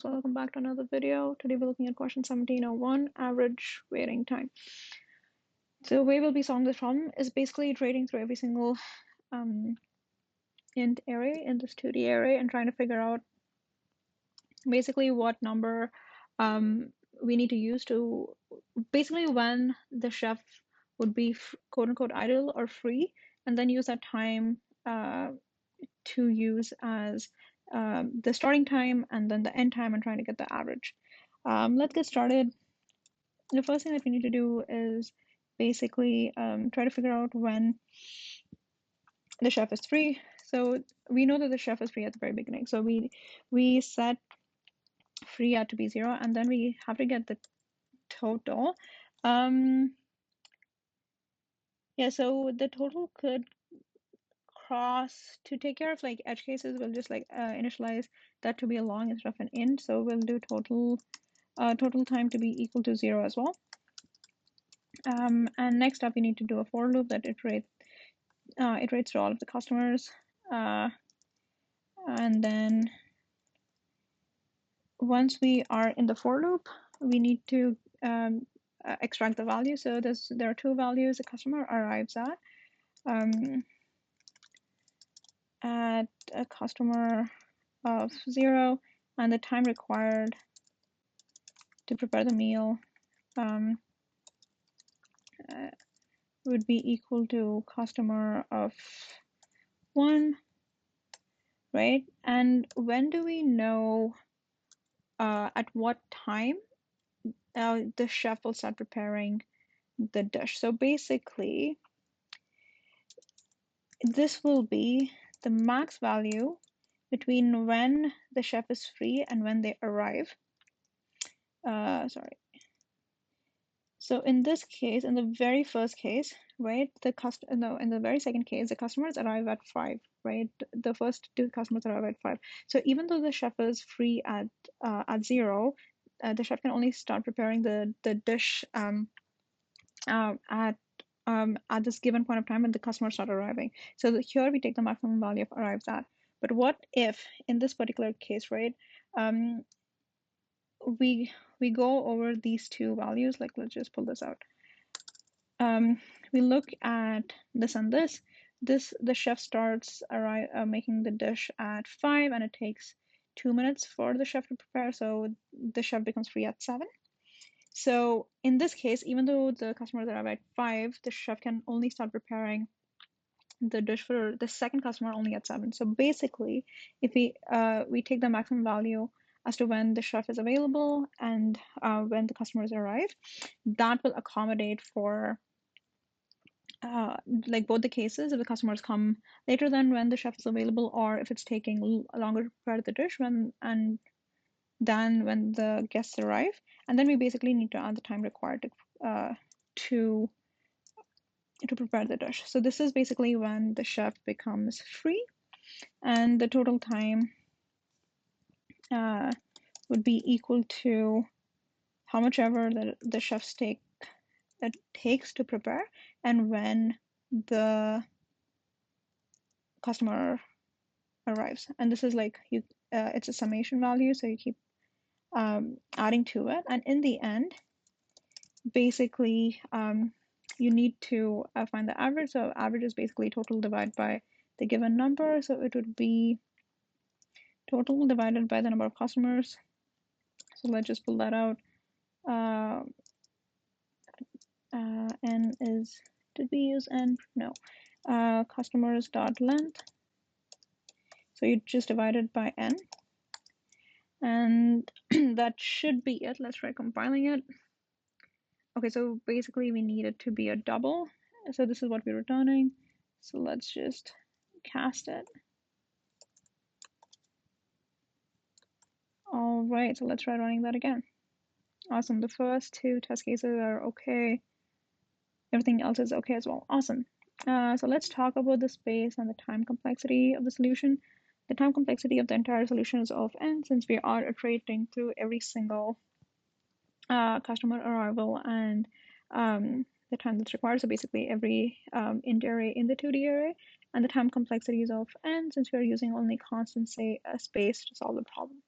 So welcome back to another video. Today we're looking at question 1701, average waiting time. So the way we'll be solving this problem is basically iterating through every single int array in this 2D array and trying to figure out basically what number we need to use to basically when the chef would be quote unquote idle or free, and then use that time to use as the starting time and then the end time and trying to get the average. Let's get started. The first thing that we need to do is basically try to figure out when the chef is free. So we know that the chef is free at the very beginning. So we set free at to be 0, and then we have to get the total. Yeah, so the total could cross to take care of like edge cases. We'll just like initialize that to be a long instead of an int. So we'll do total time to be equal to 0 as well. And next up, we need to do a for loop that iterates to all of the customers. And then once we are in the for loop, we need to extract the value. So there are two values the customer arrives at a customer of 0, and the time required to prepare the meal would be equal to customer of 1, right? And when do we know at what time the chef will start preparing the dish? So basically, this will be the max value between when the chef is free and when they arrive. Sorry. So in this case, in the very first case, right, in the very second case, the customers arrive at 5, right? The first two customers arrive at 5. So even though the chef is free at 0, the chef can only start preparing the dish at this given point of time when the customers start arriving. So here we take the maximum value of arrives at. But what if in this particular case, right, we go over these two values? Like, let's just pull this out. We look at this and this. The chef starts making the dish at 5, and it takes 2 minutes for the chef to prepare. So the chef becomes free at 7. So in this case, even though the customers arrive at 5, the chef can only start preparing the dish for the second customer only at 7. So basically, if we take the maximum value as to when the chef is available and when the customers arrive, that will accommodate for like both the cases. If the customers come later than when the chef is available, or if it's taking longer to prepare the dish than when the guests arrive. And then we basically need to add the time required to prepare the dish. So this is basically when the chef becomes free, and the total time would be equal to how much ever the chef's takes to prepare, and when the customer arrives. And this is like it's a summation value, so you keep adding to it, and in the end, basically you need to find the average. So average is basically total divided by the given number. So it would be total divided by the number of customers. So let's just pull that out. N is, did we use N? No. Customers dot length. So you just divide it by N. And that should be it. Let's try compiling it. Okay, so basically we need it to be a double. So this is what we're returning. So let's just cast it. All right, so let's try running that again. Awesome, the first two test cases are okay. Everything else is okay as well. Awesome. So let's talk about the space and the time complexity of the solution. The time complexity of the entire solution is O of n, since we are iterating through every single customer arrival and the time that's required. So basically every int array in the 2D array, and the time complexity is of n, since we are using only constant space to solve the problem.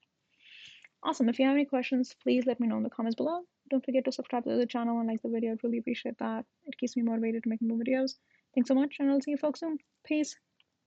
Awesome. If you have any questions, please let me know in the comments below. Don't forget to subscribe to the channel and like the video. I'd really appreciate that. It keeps me motivated to make more videos. Thanks so much, and I'll see you folks soon. Peace.